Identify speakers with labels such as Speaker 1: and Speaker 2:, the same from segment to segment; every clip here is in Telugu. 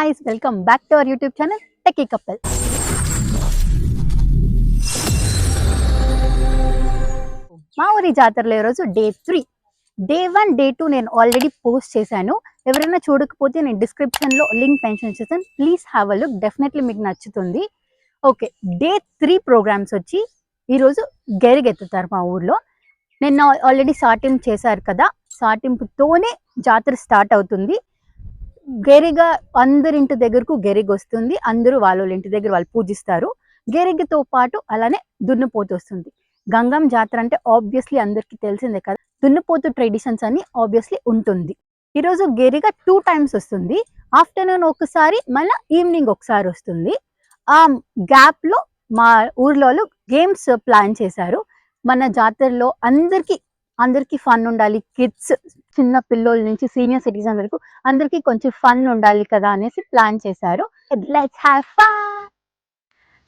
Speaker 1: guys, welcome back to our YouTube channel Techie Couple. మా ఊరి జాతరలో ఈరోజు డే 3, డే 1, డే 2 నేను ఆల్రెడీ పోస్ట్ చేశాను. ఎవరైనా చూడకపోతే నేను డిస్క్రిప్షన్లో లింక్ మెన్షన్ చేశాను. Please have a look, definitely మీకు నచ్చుతుంది. ఓకే, డే 3 ప్రోగ్రామ్స్ వచ్చి ఈరోజు గెరిగెత్తుతారు మా ఊర్లో. నిన్న ఆల్రెడీ సాటింపు చేశారు కదా, సాటింపుతోనే జాతర స్టార్ట్ అవుతుంది. గెరిగ అందరింటి దగ్గరకు గెరిగ వస్తుంది. అందరూ వాళ్ళ ఇంటి దగ్గర వాళ్ళు పూజిస్తారు. గెరిగతో పాటు అలానే దున్నపోతు వస్తుంది. గంగం జాతర అంటే ఆబ్వియస్లీ అందరికీ తెలిసిందే కదా, దున్నపోతు ట్రెడిషన్స్ అని ఆబ్వియస్లీ ఉంటుంది. ఈరోజు గెరిగ 2 times వస్తుంది. ఆఫ్టర్నూన్ ఒకసారి, మళ్ళీ ఈవినింగ్ ఒకసారి వస్తుంది. ఆ గ్యాప్లో మా ఊర్లో గేమ్స్ ప్లాన్ చేశారు. మన జాతరలో అందరికీ ఫన్ ఉండాలి. కిడ్స్, చిన్న పిల్లోల నుంచి సీనియర్ సిటిజన్ వరకు అందరికీ కొంచెం ఫన్ ఉండాలి కదా అనేసి ప్లాన్ చేశారు. Let's have fun.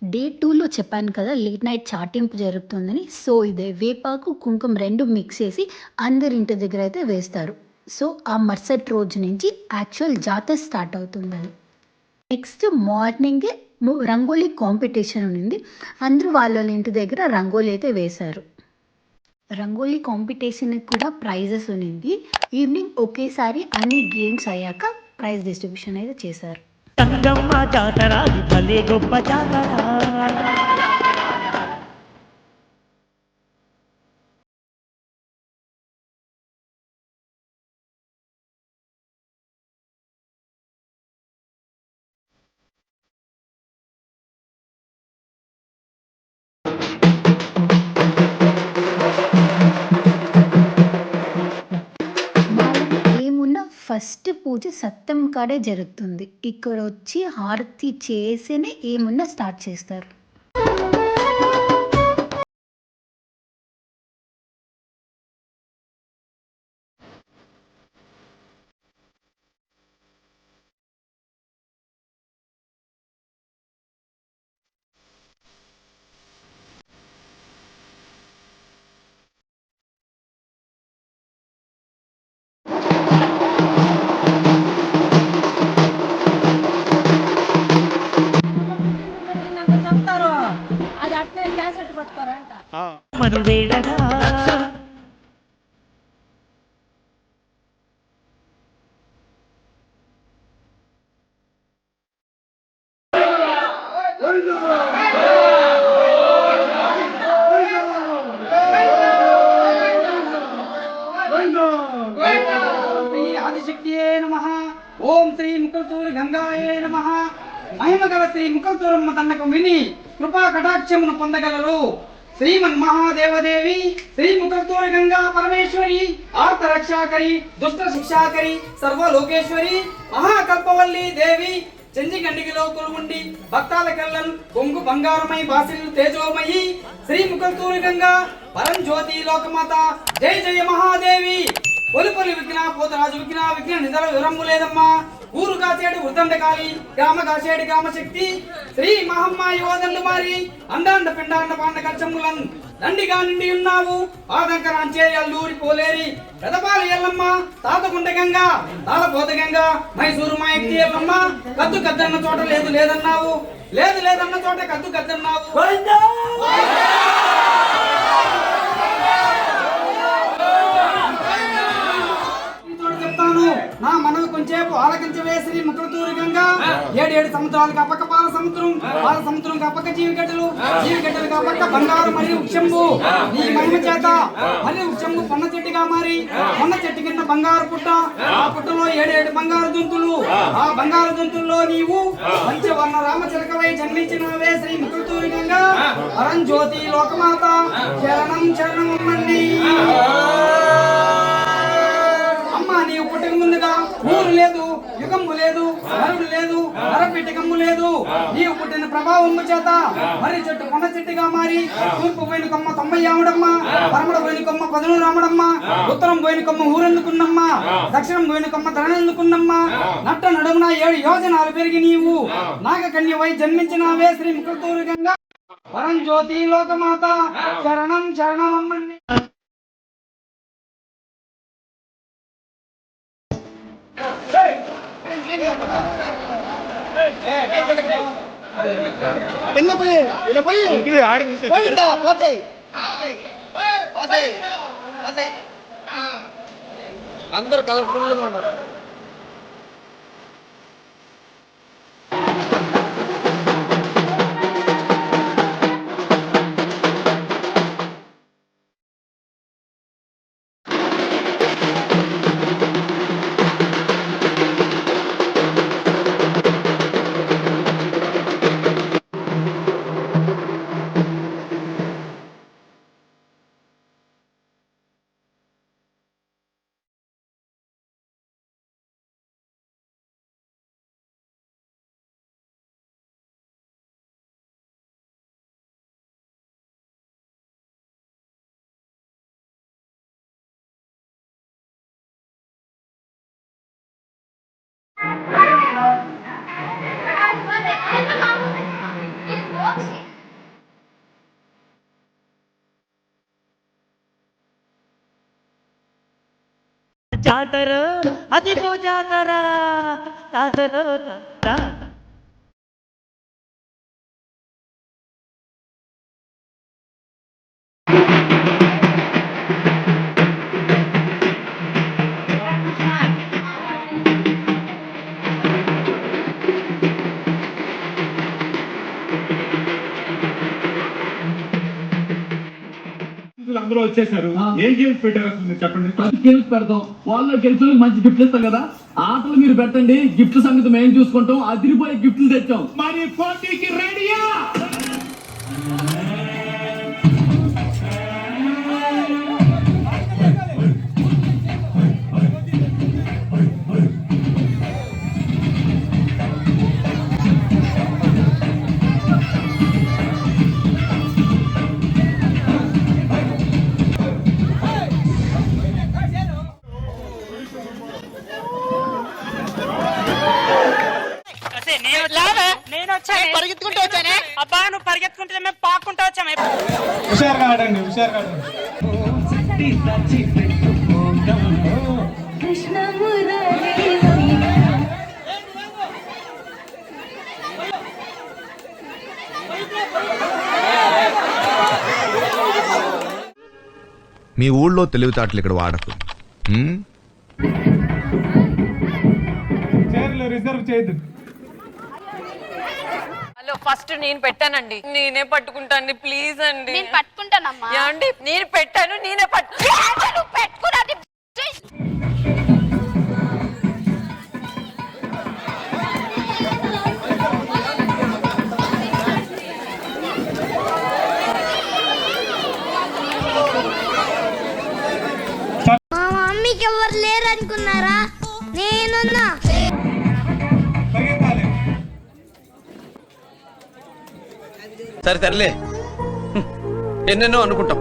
Speaker 1: డే 2లో చెప్పాను కదా లేట్ నైట్ చాటింపు జరుగుతుందని. సో ఇదే వేపాకు కుంకుమ 2 మిక్స్ చేసి అందరింటి దగ్గర అయితే వేస్తారు. సో ఆ మరుసటి రోజు నుంచి యాక్చువల్ జాతర స్టార్ట్ అవుతుందని. నెక్స్ట్ మార్నింగే రంగోలీ కాంపిటీషన్ ఉంది. అందరూ వాళ్ళ ఇంటి దగ్గర రంగోలీ అయితే వేశారు. రంగోలీ కాంపిటీషన్కి కూడా ప్రైజెస్ ఉన్నింది. ఈవినింగ్ ఒకేసారి అన్ని గేమ్స్ అయ్యాక ప్రైజ్ డిస్ట్రిబ్యూషన్ అయితే చేశారు. ఫస్ట్ పూజ సత్యం కాడే జరుగుతుంది. ఇక్కడ వచ్చి హారతి చేసేనే ఏమున్నా స్టార్ట్ చేస్తారు.
Speaker 2: ఆదిశక్తియే నమః. ఓం శ్రీ ముఖతూరి గంగాయే నమః. మహిమగల శ్రీ ముఖతూరమ్మ దండకం విని కృపా కటాక్షమును పొందగలరు. శ్రీమన్ మహాదేవదేవి శ్రీ ముఖతూరి గంగా పరమేశ్వరి ఆర్త రక్షాకరి దుష్ట శిక్షాకరి సర్వలోకేశ్వరి మహాకల్పవల్లి దేవి చెంజి గండిగిలో కొలువుండి భక్తాల కళ్ళన్ కొంగు బంగారమై బాసిలు తేజోమయి శ్రీ ముఖతూరి గంగా పరంజ్యోతి లోకమాత జయ జయ మహాదేవి. పొలి విఘ్న పోతరాజు విఘ్న నిధర వివరము లేదమ్మా. ఊరు కాసేడు వృద్ధండకాలి గ్రామ కాసేడు గ్రామశక్తి శ్రీ మహమ్మ యువదండు మారి అండాండ పిండాండ పాండ కచ్చములన్ దండిగా నిండి ఉన్నావు. పాదంకరాంచే అల్లూరి పోలేరి పెదపాలి ఎల్లమ్మ తాతగుండ గంగా తాళపోత గంగా మైసూరు మా ఎక్తి ఎల్లమ్మ. కద్దు కద్దన్న చోట లేదన్నావు, లేదన్న చోట కద్దు కద్దన్నావు. నా మనవి కొంచెంసేపు ఆలకించవే శ్రీ ముఖతూరి గంగా. 7 సముద్రాలకు అప్పక పాల సముద్రం అప్పక జీవిగడ్డలు అప్పక బంగారు మరియు వృక్షంబు. నీ మహిమ చేత మరియు వృక్షంబు పొన్న చెట్టుగా మారి పొన్న చెట్టు కింద బంగారు పుట్ట, ఆ పుట్టలో 7 బంగారు దుంతులు, ఆ బంగారు దుంతుల్లో నీవు పంచవర్ణ రామచిలకవై జన్మించినవే శ్రీ ముఖతూరి గంగా పరంజ్యోతి లోకమాత. శరణం అమ్మండి. నీవు పుట్టక ముందుగా ఊరు లేదు, యుగము లేదు, నరుడు లేదు, నరపిటకము లేదు. నీవు పుట్టిన ప్రభావము చేత మరి చెట్టు కొండ చెట్టుగా మారి తూర్పు పోయిన కొమ్మ 90 ఆవిడమ్మ, పరమడ పోయిన కొమ్మ 10 రామడమ్మ, ఉత్తరం పోయిన కొమ్మ ఊరెందుకున్నమ్మ, దక్షిణం పోయిన కొమ్మ ధరణెందుకున్నమ్మ. నట్ట నడుమున 7 యోజనాలు పెరిగి నీవు నాగకన్యవై జన్మించినవే శ్రీ ముఖతూరి గంగా పరంజ్యోతి లోకమాత. శరణం అమ్మండి. అందరు కలర్ఫుల్గా ఉన్నారు.
Speaker 3: జాతర అదిగో జాతర జాతర
Speaker 4: అందరూ వచ్చేసారు. ఏం గేమ్స్ పెట్టారు చెప్పండి. గేమ్స్ పెడతాం, వాళ్ళు గెలిచిన మంచి గిఫ్ట్ ఇస్తాం కదా. ఆటలు మీరు పెట్టండి, గిఫ్ట్ సంగతి మేము చూసుకుంటాం. అదిరిపోయే గిఫ్ట్లు తెచ్చాం. మరి పోటీకి రెడీయా?
Speaker 3: పరిగెత్తుకుంటూ వచ్చానే. అబ్బా నువ్వు పరిగెత్తుకుంటే మేము పాక్కుంటూ వచ్చాము.
Speaker 4: హుషారుగా ఆడండి, హుషారుగా ఆడండి.
Speaker 5: మీ ఊళ్ళో తెలివితేటలు ఇక్కడ వాడకు.
Speaker 4: చైర్లు రిజర్వ్ చేయదు.
Speaker 6: హలో, ఫస్ట్ నేను పెట్టానండి, నేనే పట్టుకుంటాను ప్లీజ్ అండి.
Speaker 7: నేను పట్టుకుంటానమ్మా.
Speaker 6: ఏమండి, నేను పెట్టాను, నేనే
Speaker 7: పెట్టుకున్నది. మా మమ్మీకి ఎవరు లేరు అనుకున్నారా? నేనున్నా.
Speaker 8: సరే సర్లే, ఎన్నెన్నో అనుకుంటాం,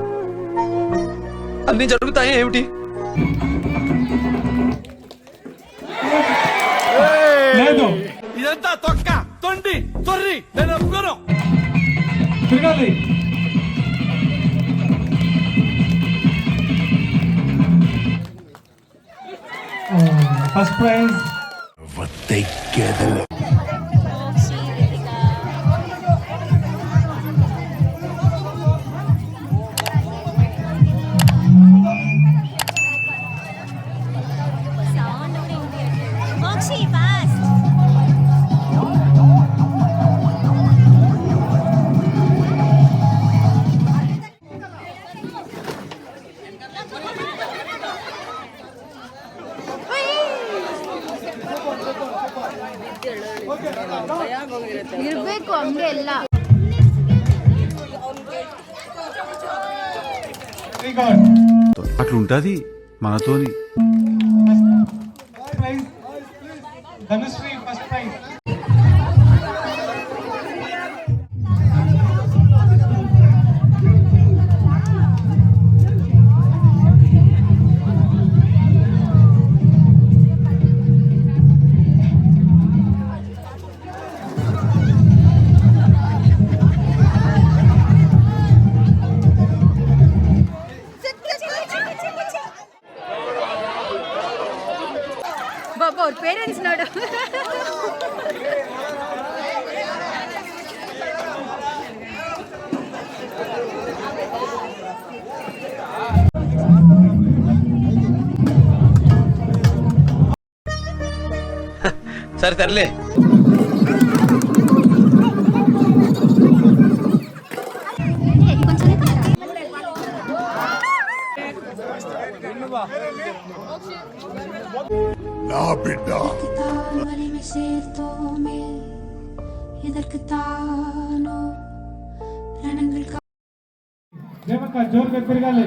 Speaker 8: అన్ని జరుగుతాయి ఏమిటి?
Speaker 4: లేదు,
Speaker 8: ఇదంతా తొక్క తొండి తొర్రి, నేను ఒప్పుకోను.
Speaker 4: తిరగాలి. ఫస్ట్ ప్రైజ్
Speaker 7: ಇರ್ಬೇಕು ಹಂಗೆ ಎಲ್ಲ.
Speaker 9: అట్లుంటది మనతోని.
Speaker 4: Dhanushree first prize.
Speaker 7: ಬಾಬಾ ಅವ್ರ ಪೇರೆಂಟ್ಸ್ ನೋಡು.
Speaker 5: సరే సర్లే.
Speaker 8: నా బిడ్డ
Speaker 4: జోరుగా పెరగాలి.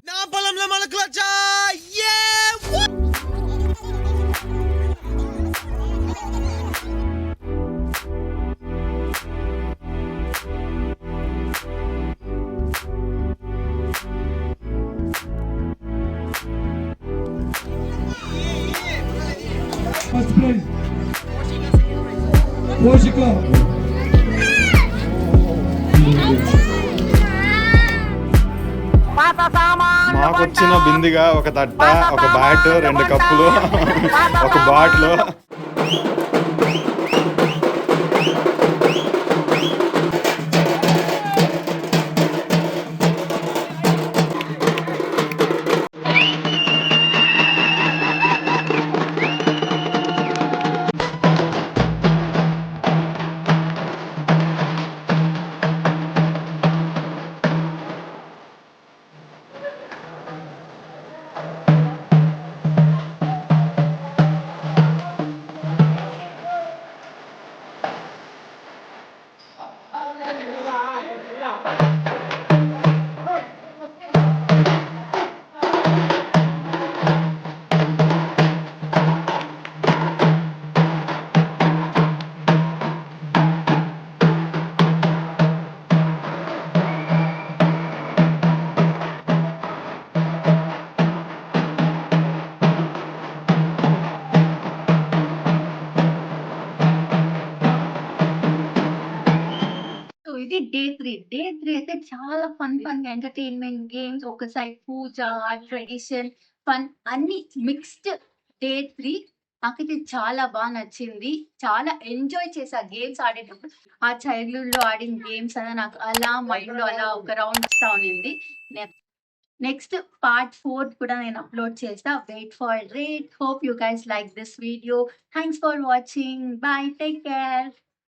Speaker 8: నా పొలంలో మొలకలొచ్చా
Speaker 4: ఫస్ట్ ప్రైజ్ పోషిక.
Speaker 9: మాకొచ్చిన బిందిగా ఒక తట్ట, ఒక బ్యాట్, 2 కప్పులు, ఒక బాటిల్.
Speaker 1: సో ఇది డే త్రీ అయితే చాలా ఫన్ ఎంటర్టైన్మెంట్ గేమ్స్, ఒక సైడ్ పూజ, ట్రెడిషన్, ఫన్ అన్ని మిక్స్డ్. డే 3 నాకైతే చాలా బాగా నచ్చింది. చాలా ఎంజాయ్ చేసా గేమ్స్ ఆడేటప్పుడు. ఆ చైల్డ్హుడ్ లో ఆడిన గేమ్స్ అలా నాకు అలా మైండ్ లో అలా ఒక రౌండ్ వస్తా ఉన్నింది. నెక్స్ట్ పార్ట్ 4 కూడా నేను అప్లోడ్ చేస్తా. Wait for it. Hope you guys like this video. Thanks for watching. Bye, take care.